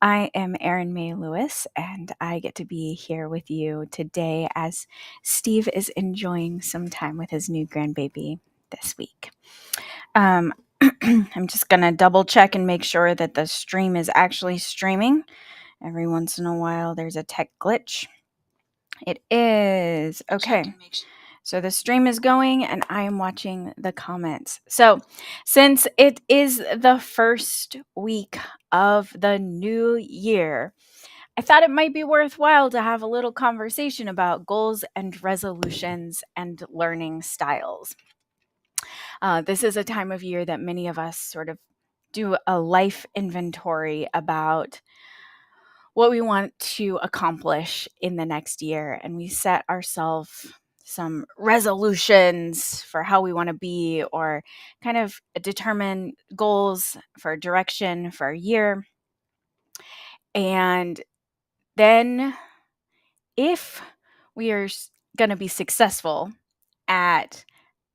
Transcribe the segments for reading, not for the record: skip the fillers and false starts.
I am Erin May Lewis, and I get to be here with you today as Steve is enjoying some time with his new grandbaby this week. I'm just going to double check and make sure that the stream is actually streaming. Every once in a while, there's a tech glitch. It is. Okay. So the stream is going and I am watching the comments. So since it is the first week of the new year, I thought it might be worthwhile to have a little conversation about goals and resolutions and learning styles. This is a time of year that many of us sort of do a life inventory about what we want to accomplish in the next year, and we set ourselves some resolutions for how we want to be, or kind of determine goals for direction for a year. And then if we are going to be successful at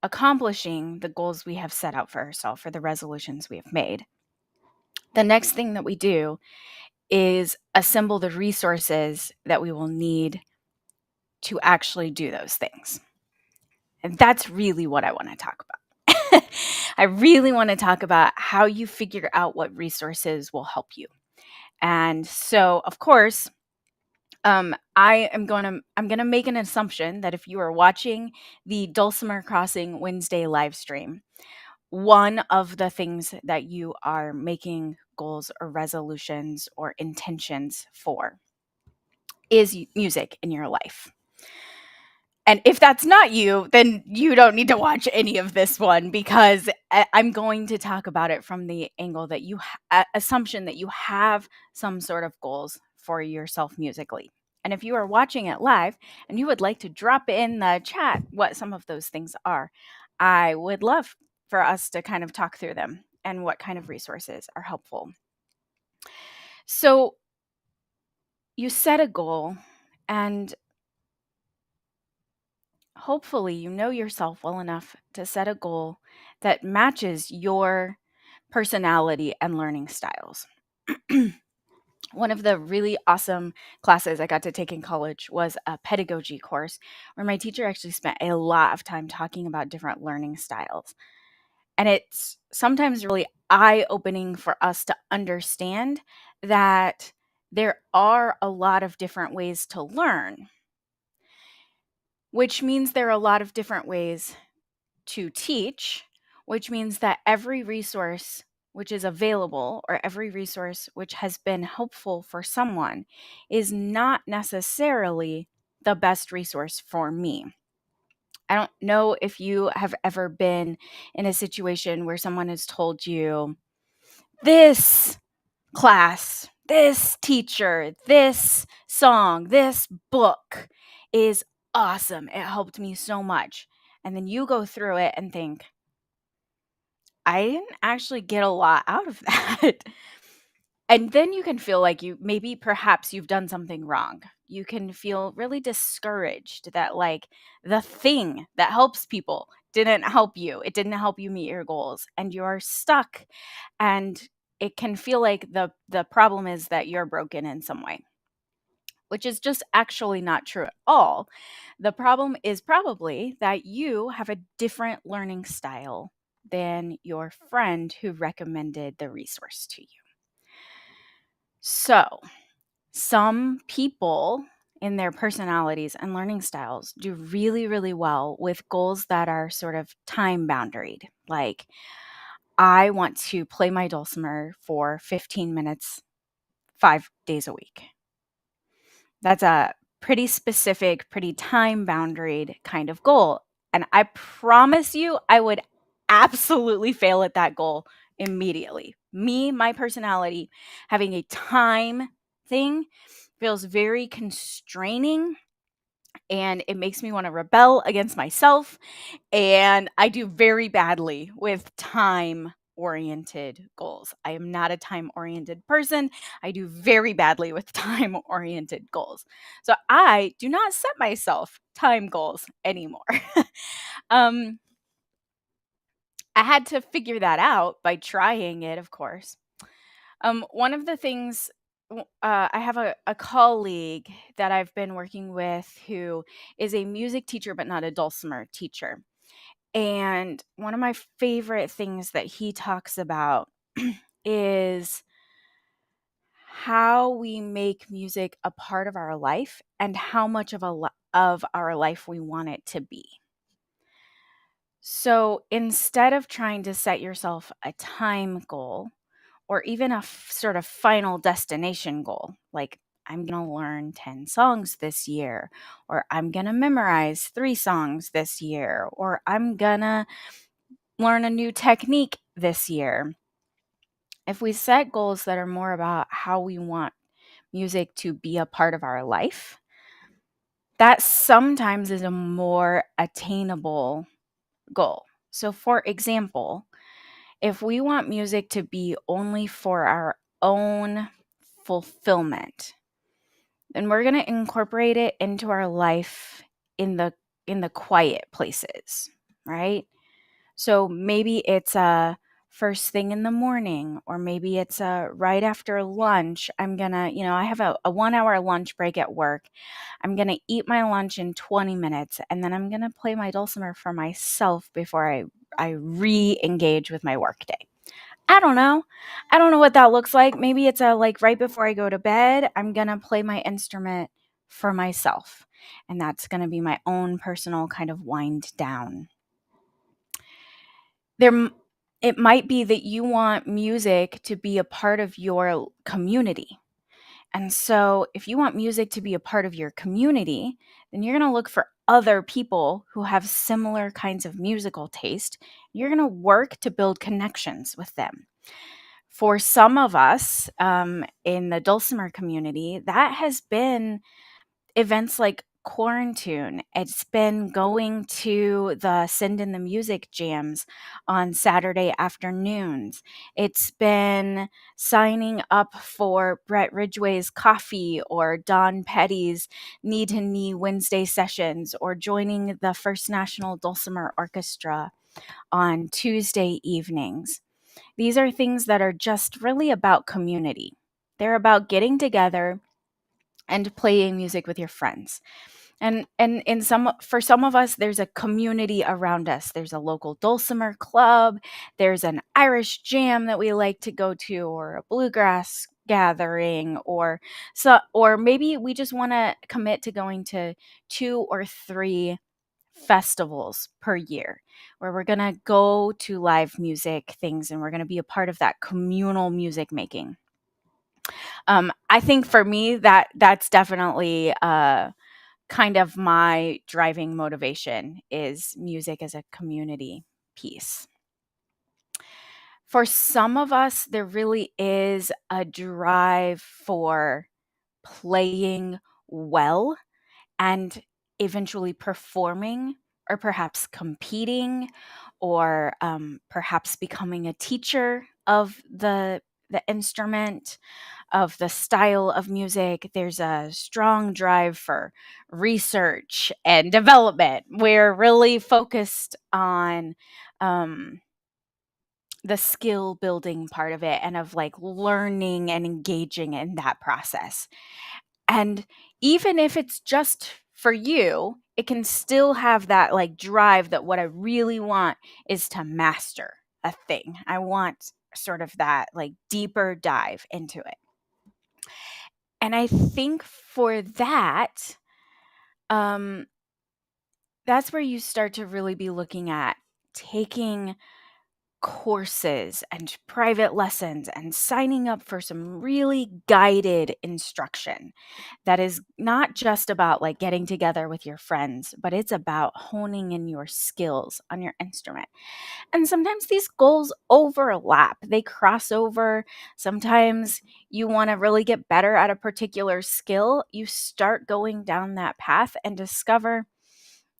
accomplishing the goals we have set out for ourselves, for the resolutions we have made, the next thing that we do is assemble the resources that we will need to actually do those things. And that's really what I want to talk about. I really want to talk about how you figure out what resources will help you. And so, of course, I'm gonna make an assumption that if you are watching the Dulcimer Crossing Wednesday livestream, one of the things that you are making goals or resolutions or intentions for is music in your life. And if that's not you, then you don't need to watch any of this one, because I'm going to talk about it from the angle that assumption that you have some sort of goals for yourself musically. And if you are watching it live and you would like to drop in the chat what some of those things are, I would love for us to kind of talk through them and what kind of resources are helpful. So you set a goal, and hopefully you know yourself well enough to set a goal that matches your personality and learning styles. One of the really awesome classes I got to take in college was a pedagogy course where my teacher actually spent a lot of time talking about different learning styles. And it's sometimes really eye-opening for us to understand that there are a lot of different ways to learn, which means there are a lot of different ways to teach, which means that every resource which is available, or every resource which has been helpful for someone, is not necessarily the best resource for me. I don't know if you have ever been in a situation where someone has told you, this class, this teacher, this song, this book is awesome. It helped me so much. And then you go through it and think, I didn't actually get a lot out of that. And then you can feel like perhaps you've done something wrong. You can feel really discouraged that, like, the thing that helps people didn't help you. It didn't help you meet your goals, and you're stuck. And it can feel like the problem is that you're broken in some way, which is just actually not true at all. The problem is probably that you have a different learning style than your friend who recommended the resource to you. So, some people in their personalities and learning styles do really, really well with goals that are sort of time boundaried. Like, I want to play my dulcimer for 15 minutes, 5 days a week. That's a pretty specific, pretty time boundaried kind of goal. And I promise you, I would absolutely fail at that goal immediately. Me, my personality, having a time thing feels very constraining, and it makes me want to rebel against myself. And I do very badly with time oriented goals. I am not a time oriented person. I do very badly with time oriented goals. So I do not set myself time goals anymore. um, I had to figure that out by trying it, of course. One of the things I have a colleague that I've been working with who is a music teacher, but not a dulcimer teacher. And one of my favorite things that he talks about is how we make music a part of our life and how much of our life we want it to be. So instead of trying to set yourself a time goal or even a sort of final destination goal, like I'm going to learn 10 songs this year, or I'm going to memorize 3 songs this year, or I'm going to learn a new technique this year. If we set goals that are more about how we want music to be a part of our life, that sometimes is a more attainable goal. So, for example, if we want music to be only for our own fulfillment, then we're going to incorporate it into our life in the quiet places, right? So maybe it's a first thing in the morning, or maybe it's a right after lunch. I have a 1 hour lunch break at work. I'm going to eat my lunch in 20 minutes, and then I'm going to play my dulcimer for myself before I re-engage with my workday. I don't know. I don't know what that looks like. Maybe it's like right before I go to bed, I'm going to play my instrument for myself. And that's going to be my own personal kind of wind down. It might be that you want music to be a part of your community. And so if you want music to be a part of your community, then you're going to look for other people who have similar kinds of musical taste. You're going to work to build connections with them. For some of us in the dulcimer community, that has been events like Quarantune. It's been going to the Send in the Music jams on Saturday afternoons. It's been signing up for Brett Ridgway's coffee or Don Petty's knee to knee Wednesday sessions, or joining the First National Dulcimer Orchestra on Tuesday evenings. These are things that are just really about community. They're about getting together and playing music with your friends. And for some of us, there's a community around us. There's a local dulcimer club, there's an Irish jam that we like to go to, or a bluegrass gathering, or maybe we just want to commit to going to 2 or 3 festivals per year where we're going to go to live music things and we're going to be a part of that communal music making. I think for me that's definitely kind of my driving motivation, is music as a community piece. For some of us, there really is a drive for playing well and eventually performing, or perhaps competing, or perhaps becoming a teacher of the instrument, of the style of music. There's a strong drive for research and development. We're really focused on the skill building part of it, and of like learning and engaging in that process. And even if it's just for you, it can still have that like drive that what I really want is to master a thing. I want sort of that like deeper dive into it. And I think for that, that's where you start to really be looking at taking courses and private lessons and signing up for some really guided instruction that is not just about like getting together with your friends, but it's about honing in your skills on your instrument. And sometimes these goals overlap, they cross over. Sometimes you want to really get better at a particular skill. You start going down that path and discover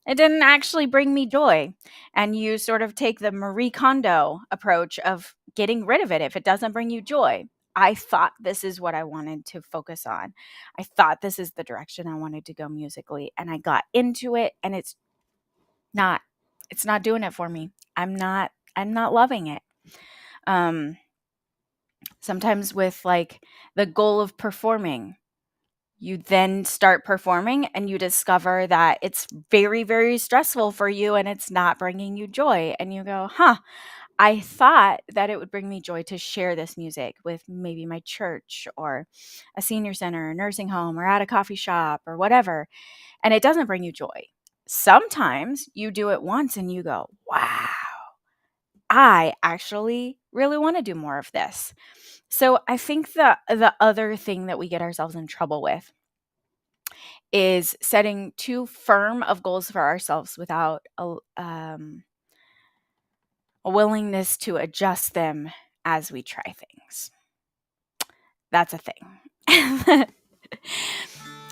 it didn't actually bring me joy. And you sort of take the Marie Kondo approach of getting rid of it if it doesn't bring you joy. I thought this is what I wanted to focus on. I thought this is the direction I wanted to go musically. And I got into it, and not it's not doing it for me. I'm not loving it. So Sometimes with like the goal of performing, you then start performing and you discover that it's very, very stressful for you and it's not bringing you joy. And you go, huh, I thought that it would bring me joy to share this music with maybe my church or a senior center, a nursing home, or at a coffee shop or whatever. And it doesn't bring you joy. Sometimes you do it once and you go, wow, I actually really want to do more of this. So I think the other thing that we get ourselves in trouble with is setting too firm of goals for ourselves without a willingness to adjust them as we try things. That's a thing.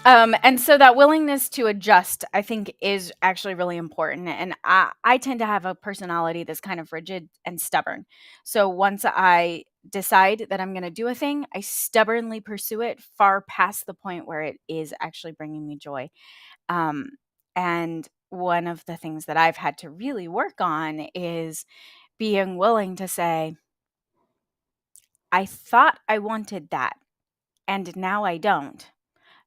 And so that willingness to adjust, I think, is actually really important. And I tend to have a personality that's kind of rigid and stubborn. So once I decide that I'm going to do a thing, I stubbornly pursue it far past the point where it is actually bringing me joy. And one of the things that I've had to really work on is being willing to say, I thought I wanted that, and now I don't.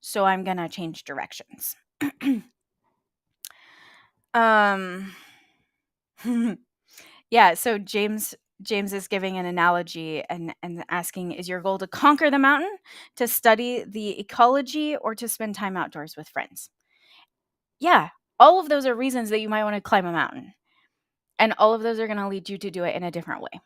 So I'm going to change directions. um yeah, so James is giving an analogy and asking, is your goal to conquer the mountain, to study the ecology, or to spend time outdoors with friends? Yeah, all of those are reasons that you might want to climb a mountain. And all of those are going to lead you to do it in a different way.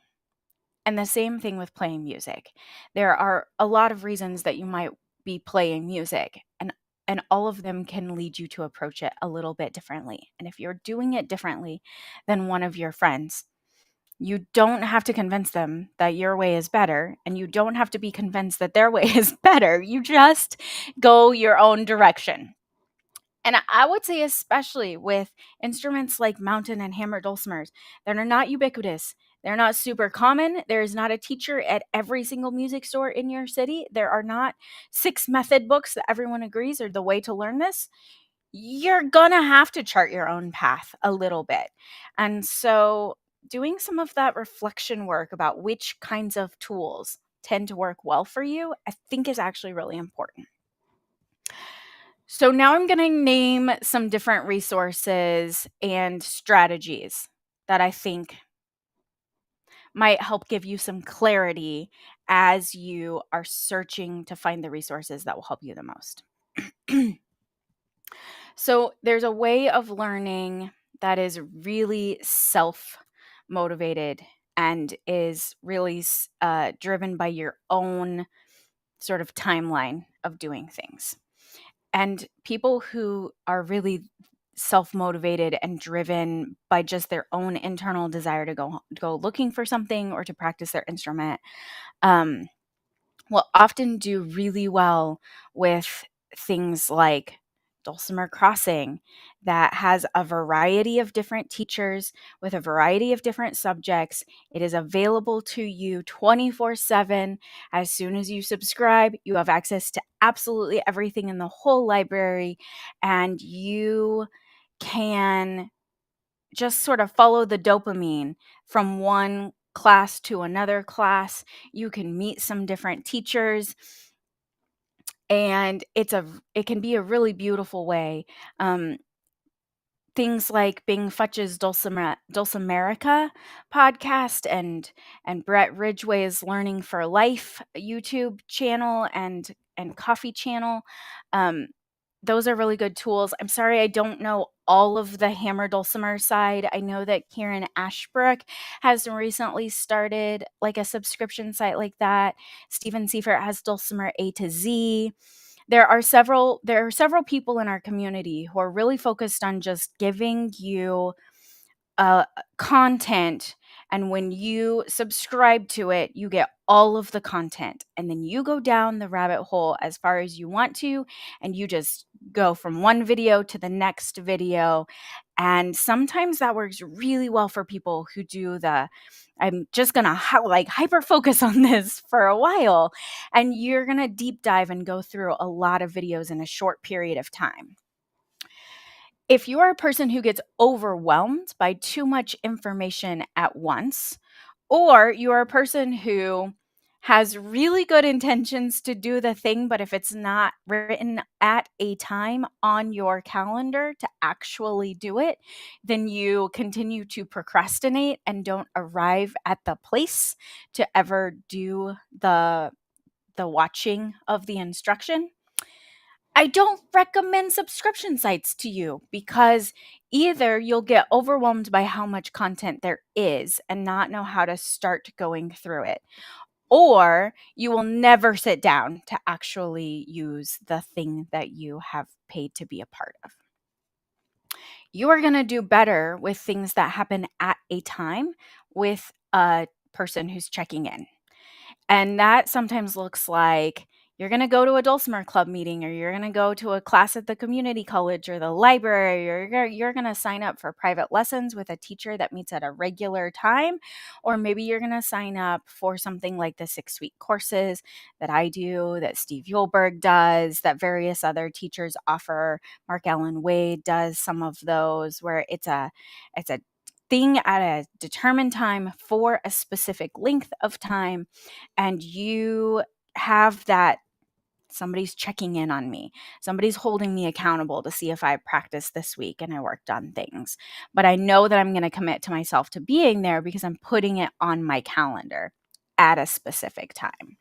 And the same thing with playing music. There are a lot of reasons that you might be playing music, and all of them can lead you to approach it a little bit differently. And if you're doing it differently than one of your friends, you don't have to convince them that your way is better, and you don't have to be convinced that their way is better. You just go your own direction. And I would say, especially with instruments like mountain and hammer dulcimers that are not ubiquitous, they're not super common. There is not a teacher at every single music store in your city. There are not 6 method books that everyone agrees are the way to learn this. You're gonna have to chart your own path a little bit. And so, doing some of that reflection work about which kinds of tools tend to work well for you, I think is actually really important. So now I'm going to name some different resources and strategies that I think might help give you some clarity as you are searching to find the resources that will help you the most. So there's a way of learning that is really self motivated and is really driven by your own sort of timeline of doing things. And people who are really self-motivated and driven by just their own internal desire to go looking for something or to practice their instrument, um, will often do really well with things like Dulcimer Crossing, that has a variety of different teachers with a variety of different subjects. It is available to you 24/7. As soon as you subscribe, you have access to absolutely everything in the whole library, and you can just sort of follow the dopamine from one class to another class. You can meet some different teachers, and it can be a really beautiful way. Things like Bing Futch's Dulcimerica podcast and Brett Ridgway's Learning for Life YouTube channel and coffee channel. Um, those are really good tools. I'm sorry I don't know all of the hammer dulcimer side. I know that Karen Ashbrook has recently started like a subscription site like that. Stephen Seifert has Dulcimer A to Z. There are several people in our community who are really focused on just giving you content, and when you subscribe to it, you get all of the content, and then you go down the rabbit hole as far as you want to, and you just go from one video to the next video. And sometimes that works really well for people who do the I'm just gonna hyper focus on this for a while, and you're gonna deep dive and go through a lot of videos in a short period of time. If you are a person who gets overwhelmed by too much information at once, or you are a person who has really good intentions to do the thing, but if it's not written at a time on your calendar to actually do it, then you continue to procrastinate and don't arrive at the place to ever do the watching of the instruction. I don't recommend subscription sites to you because either you'll get overwhelmed by how much content there is and not know how to start going through it, or you will never sit down to actually use the thing that you have paid to be a part of. You are going to do better with things that happen at a time with a person who's checking in. And that sometimes looks like you're going to go to a Dulcimer Club meeting, or you're going to go to a class at the community college or the library, or you're going to sign up for private lessons with a teacher that meets at a regular time. Or maybe you're going to sign up for something like the 6-week courses that I do, that Steve Yulberg does, that various other teachers offer. Mark Allen Wade does some of those, where it's a thing at a determined time for a specific length of time, and you have that somebody's checking in on me. Somebody's holding me accountable to see if I practiced this week and I worked on things. But I know that I'm going to commit to myself to being there because I'm putting it on my calendar at a specific time.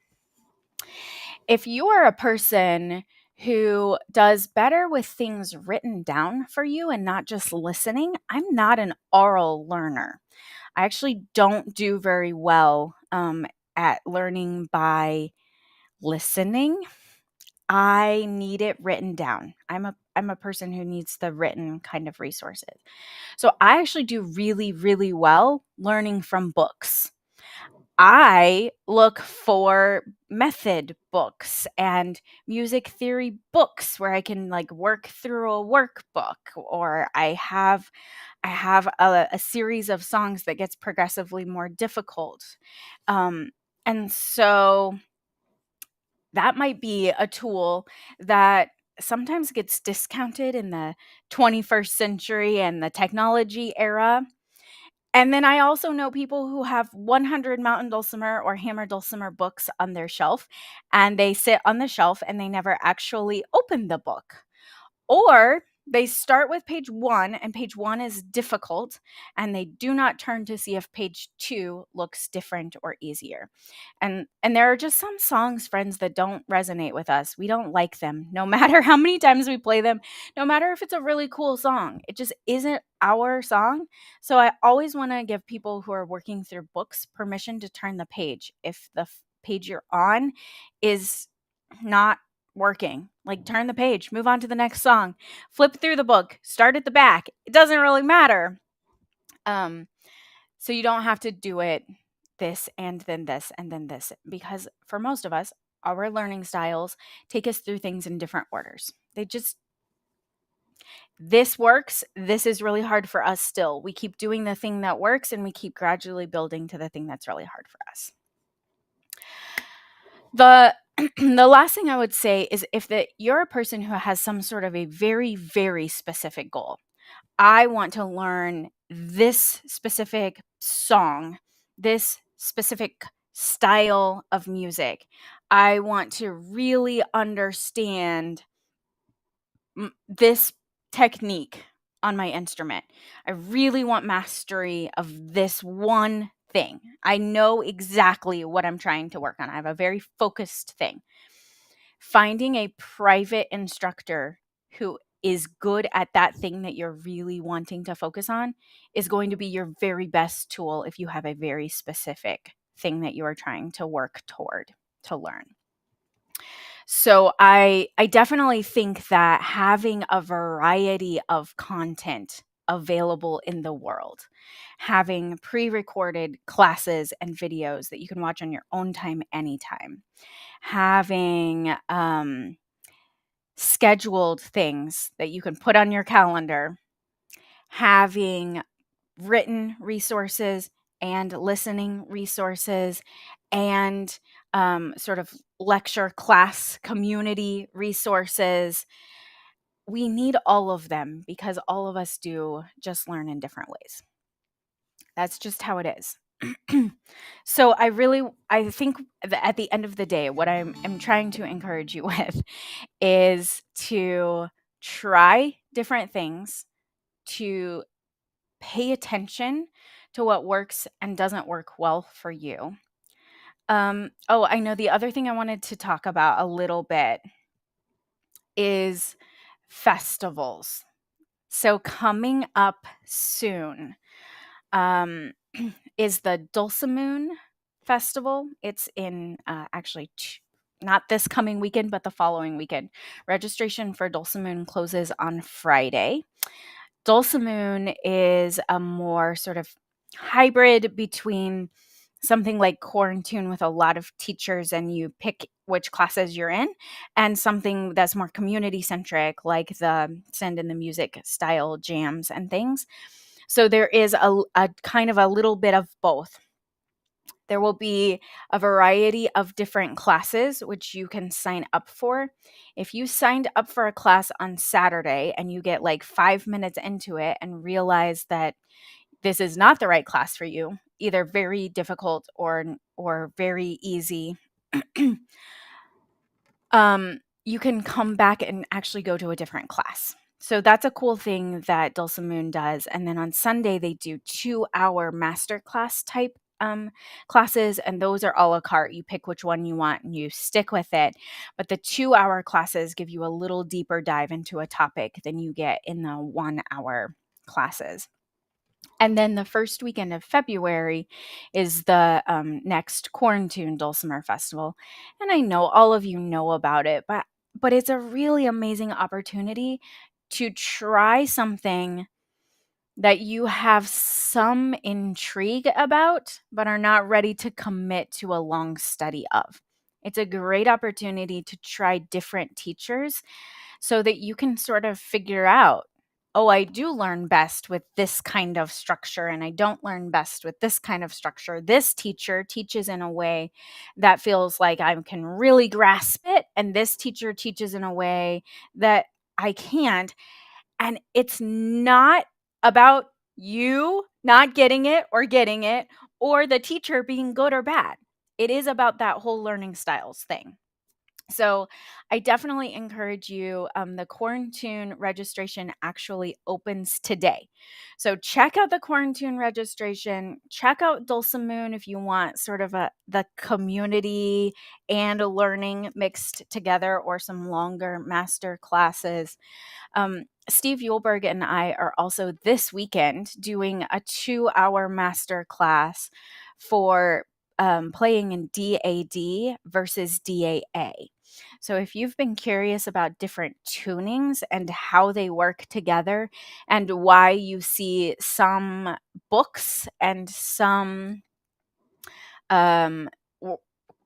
If you are a person who does better with things written down for you and not just listening, I'm not an oral learner. I actually don't do very well at learning by listening. I need it written down. I'm a person who needs the written kind of resources. So I actually do really, really well learning from books. I look for method books and music theory books where I can like work through a workbook, or I have a series of songs that gets progressively more difficult. And so that might be a tool that sometimes gets discounted in the 21st century and the technology era. And then I also know people who have 100 Mountain Dulcimer or Hammer Dulcimer books on their shelf, and they sit on the shelf and they never actually open the book. Or they start with page 1, and page 1 is difficult, and they do not turn to see if page 2 looks different or easier. And there are just some songs, friends, that don't resonate with us. We don't like them, no matter how many times we play them, no matter if it's a really cool song. It just isn't our song. So I always want to give people who are working through books permission to turn the page if the page you're on is not working. Like, turn the page, move on to the next song, flip through the book, start at the back. It doesn't really matter. So you don't have to do it this and then this and then this, because for most of us, our learning styles take us through things in different orders. This works. This is really hard for us still. We keep doing the thing that works, and we keep gradually building to the thing that's really hard for us. The the last thing I would say is, if you're a person who has some sort of a very, very specific goal. I want to learn this specific song, this specific style of music. I want to really understand this technique on my instrument. I really want mastery of this one thing. I know exactly what I'm trying to work on. I have a very focused thing. Finding a private instructor who is good at that thing that you're really wanting to focus on is going to be your very best tool if you have a very specific thing that you are trying to work toward to learn. So I definitely think that having a variety of content available in the world, having pre-recorded classes and videos that you can watch on your own time anytime, having scheduled things that you can put on your calendar, having written resources and listening resources, and sort of lecture class community resources. We need all of them because all of us do just learn in different ways. That's just how it is. So I think at the end of the day, what I'm trying to encourage you with is to try different things, to pay attention to what works and doesn't work well for you. Oh, I know the other thing I wanted to talk about a little bit is festivals. So coming up soon, um, is the Dulcimun Festival. It's in actually not this coming weekend, but the following weekend. Registration for Dulcimun closes on Friday. Dulcimun is a more sort of hybrid between something like Quarantine with a lot of teachers and you pick which classes you're in, and something that's more community centric, like the Send in the Music style jams and things. So there is a kind of a little bit of both. There will be a variety of different classes which you can sign up for. If you signed up for a class on Saturday and you get like 5 minutes into it and realize that this is not the right class for you, either very difficult or very easy, you can come back and actually go to a different class. So that's a cool thing that Dulcimun does. And then on Sunday, they do 2-hour masterclass type classes, and those are a la carte. You pick which one you want and you stick with it. But the 2-hour classes give you a little deeper dive into a topic than you get in the 1-hour classes. And then the first weekend of February is the next Quarantine Dulcimer Festival. And I know all of you know about it, but it's a really amazing opportunity to try something that you have some intrigue about, but are not ready to commit to a long study of. It's a great opportunity to try different teachers so that you can sort of figure out, oh, I do learn best with this kind of structure, and I don't learn best with this kind of structure. This teacher teaches in a way that feels like I can really grasp it, and this teacher teaches in a way that I can't. And it's not about you not getting it or the teacher being good or bad. It is about that whole learning styles thing. So I definitely encourage you. The Quarantine registration actually opens today. So check out the Quarantine registration. Check out Dulcimun if you want sort of the community and learning mixed together, or some longer master classes. Steve Yulberg and I are also this weekend doing a 2-hour master class for playing in DAD versus DAA. So if you've been curious about different tunings and how they work together, and why you see some books and some um,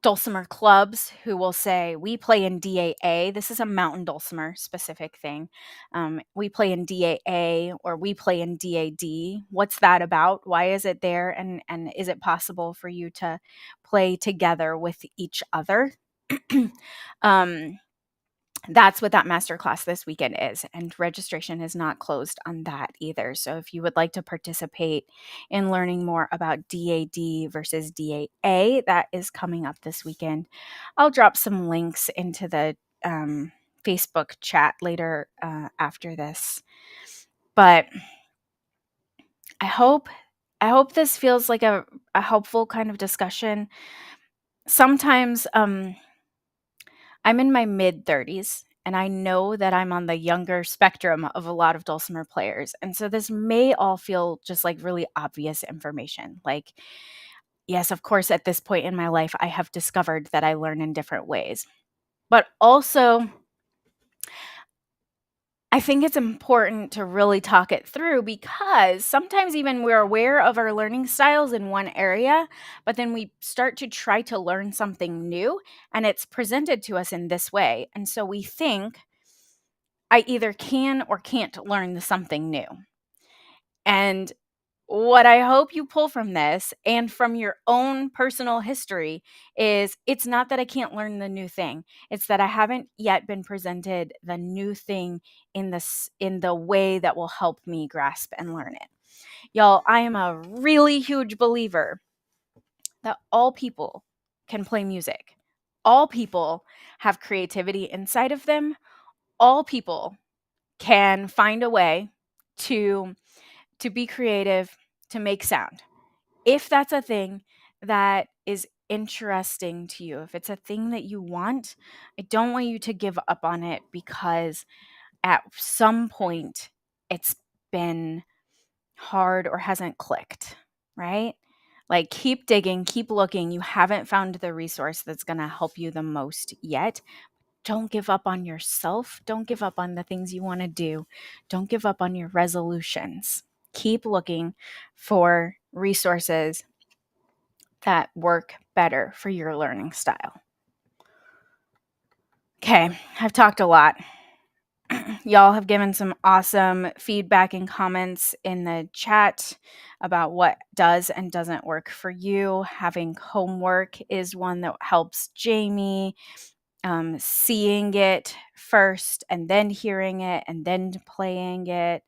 dulcimer clubs who will say, we play in DAA. This is a mountain dulcimer specific thing. We play in DAA, or we play in DAD. What's that about? Why is it there? And is it possible for you to play together with each other? um, that's what that masterclass this weekend is, and registration is not closed on that either. So if you would like to participate in learning more about DAD versus DAA, that is coming up this weekend. I'll drop some links into the Facebook chat later after this. But I hope this feels like a helpful kind of discussion. Sometimes I'm in my mid 30s, and I know that I'm on the younger spectrum of a lot of dulcimer players. And so this may all feel just like really obvious information. Like, yes, of course, at this point in my life, I have discovered that I learn in different ways. But also, I think it's important to really talk it through, because sometimes even we're aware of our learning styles in one area, but then we start to try to learn something new and it's presented to us in this way. And so we think, I either can or can't learn the something new. And what I hope you pull from this and from your own personal history is, it's not that I can't learn the new thing. It's that I haven't yet been presented the new thing in the way that will help me grasp and learn it. Y'all, I am a really huge believer that all people can play music. All people have creativity inside of them. All people can find a way to be creative, to make sound. If that's a thing that is interesting to you, if it's a thing that you want, I don't want you to give up on it because at some point it's been hard or hasn't clicked, right? Like, keep digging, keep looking. You haven't found the resource that's going to help you the most yet. Don't give up on yourself. Don't give up on the things you want to do. Don't give up on your resolutions. Keep looking for resources that work better for your learning style. Okay, I've talked a lot. Y'all have given some awesome feedback and comments in the chat about what does and doesn't work for you. Having homework is one that helps Jamie. Seeing it first and then hearing it and then playing it.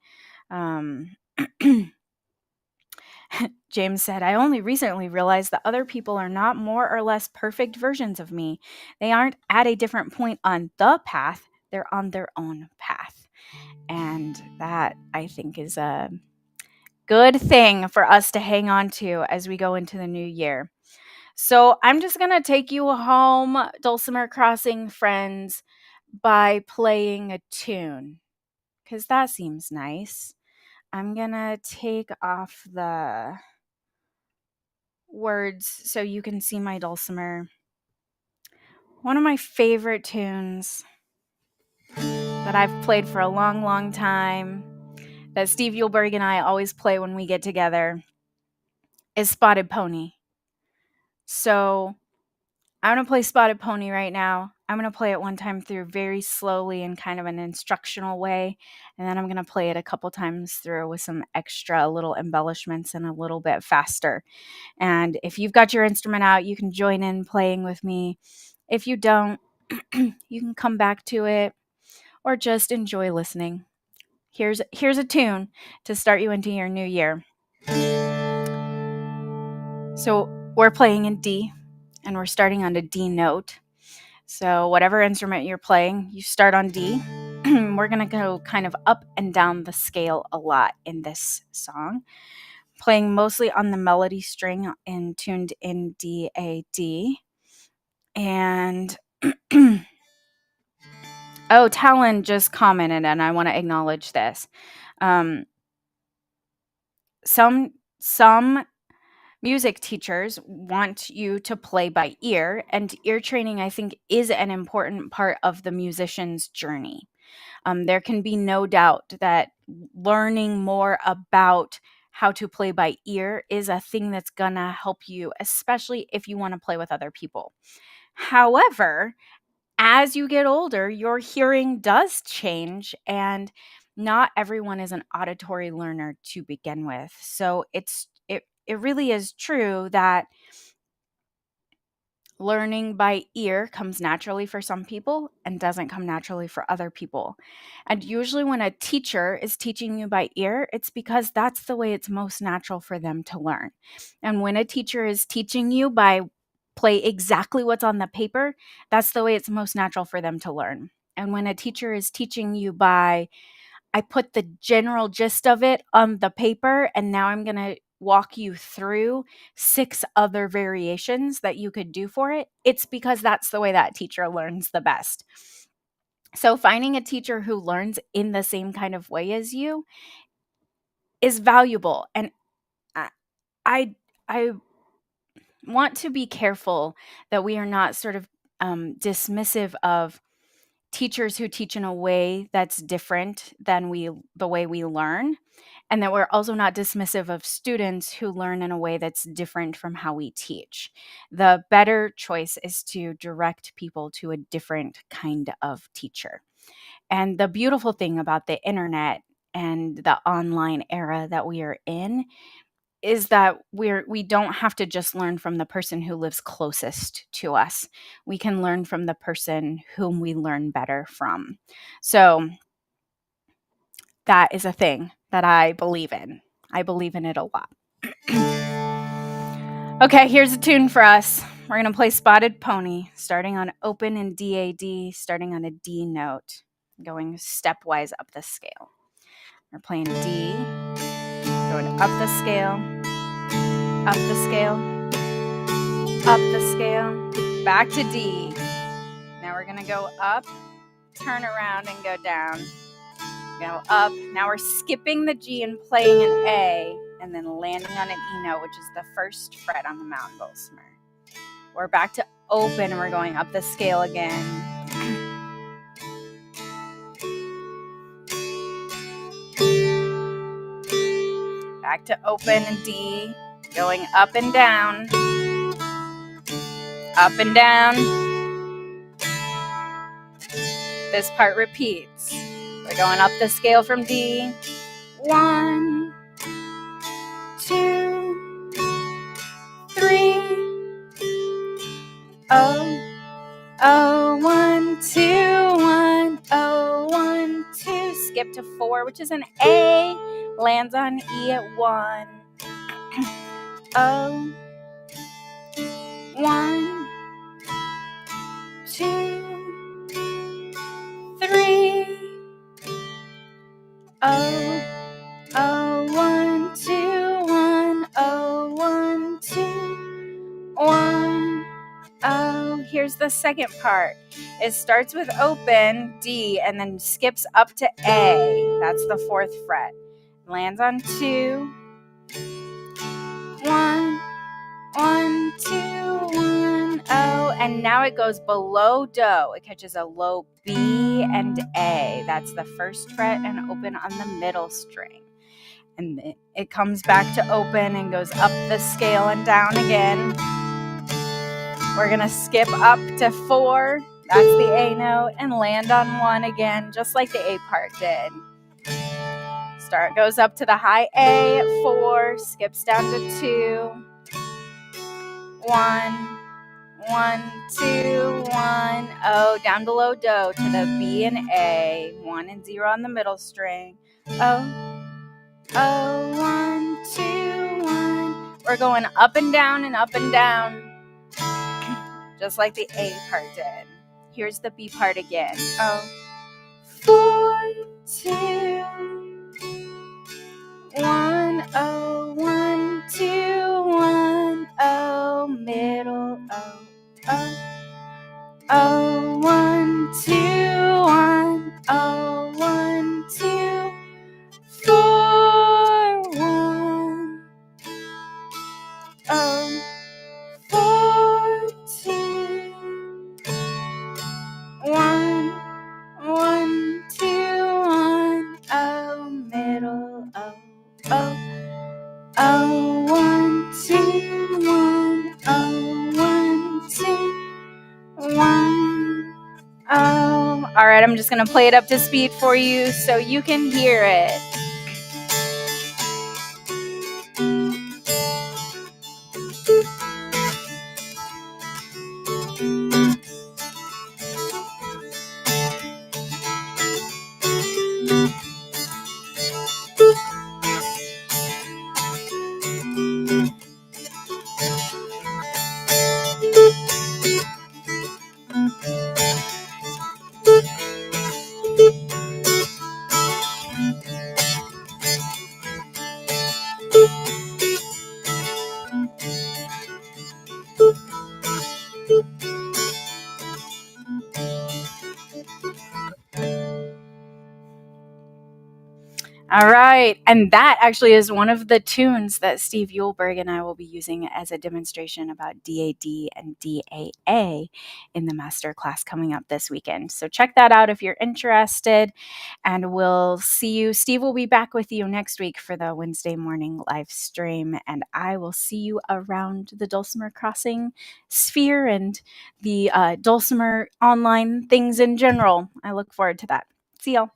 James said, I only recently realized that other people are not more or less perfect versions of me. They aren't at a different point on the path, they're on their own path. And that, I think, is a good thing for us to hang on to as we go into the new year. So I'm just going to take you home, Dulcimer Crossing friends, by playing a tune, because that seems nice. I'm going to take off the words so you can see my dulcimer. One of my favorite tunes that I've played for a long, long time, that Steve Yulberg and I always play when we get together, is Spotted Pony. So I'm going to play Spotted Pony right now. I'm going to play it one time through very slowly in kind of an instructional way. And then I'm going to play it a couple times through with some extra little embellishments and a little bit faster. And if you've got your instrument out, you can join in playing with me. If you don't, you can come back to it or just enjoy listening. Here's a tune to start you into your new year. So we're playing in D, and we're starting on a D note. So whatever instrument you're playing, you start on D. We're going to go kind of up and down the scale a lot in this song, playing mostly on the melody string and tuned in D, A, D. And oh, Talon just commented, and I want to acknowledge this. Some music teachers want you to play by ear, and ear training, I think, is an important part of the musician's journey. There can be no doubt that learning more about how to play by ear is a thing that's gonna help you, especially if you want to play with other people. However, as you get older, your hearing does change, and not everyone is an auditory learner to begin with. So it really is true that learning by ear comes naturally for some people and doesn't come naturally for other people. And usually when a teacher is teaching you by ear, it's because that's the way it's most natural for them to learn. And when a teacher is teaching you by play exactly what's on the paper, that's the way it's most natural for them to learn. And when a teacher is teaching you by, I put the general gist of it on the paper, and now I'm going to walk you through 6 other variations that you could do for it, it's because that's the way that teacher learns the best. So finding a teacher who learns in the same kind of way as you is valuable. And I want to be careful that we are not sort of dismissive of teachers who teach in a way that's different than the way we learn, and that we're also not dismissive of students who learn in a way that's different from how we teach. The better choice is to direct people to a different kind of teacher. And the beautiful thing about the internet and the online era that we are in is that we don't have to just learn from the person who lives closest to us. We can learn from the person whom we learn better from. So that is a thing that I believe in. I believe in it a lot. Okay, here's a tune for us. We're going to play Spotted Pony, starting on open in D-A-D, starting on a D note, going stepwise up the scale. We're playing D, going up the scale, up the scale, up the scale, back to D. Now we're going to go up, turn around, and go down. Go up. Now we're skipping the G and playing an A, and then landing on an E note, which is the first fret on the mountain dulcimer. We're back to open, and we're going up the scale again. Back to open and D, going up and down, up and down. This part repeats. We're going up the scale from D. 1, 2, 3. Oh, 1, 2, 1. Oh, 1, 2. Skip to 4, which is an A. Lands on E at 1. Oh, 1, 2, 3. Oh, 1, 2, 1. Oh, 1, 2, 1. Oh, here's the second part. It starts with open, D, and then skips up to A. That's the 4th fret. Lands on 2. 1, 1, 2, 1. Oh, and now it goes below Do. It catches a low B and A. That's the 1st fret and open on the middle string. And it comes back to open and goes up the scale and down again. We're going to skip up to 4. That's the A note, and land on 1 again, just like the A part did. Goes up to the high A at 4, skips down to 2. 1, 1, 2, 1. Oh, down below Do to the B and A. 1 and 0 on the middle string. Oh, 1, 2, 1. We're going up and down and up and down, just like the A part did. Here's the B part again. Oh, 4, 2, 1. Oh, 1, 2, 1. Oh, middle. Oh, oh, 1, 2, 1. Oh, 1, 2, 4, 1. Oh, 4, 2, 1. 1, 2, 1. Oh, middle. Oh, 1, 2, 1. Oh, 1, 2, 1. Oh, all right. I'm just gonna play it up to speed for you so you can hear it. All right. And that actually is one of the tunes that Steve Yulberg and I will be using as a demonstration about DAD and DAA in the master class coming up this weekend. So check that out if you're interested. And we'll see you. Steve will be back with you next week for the Wednesday morning live stream. And I will see you around the Dulcimer Crossing sphere and the Dulcimer online things in general. I look forward to that. See y'all.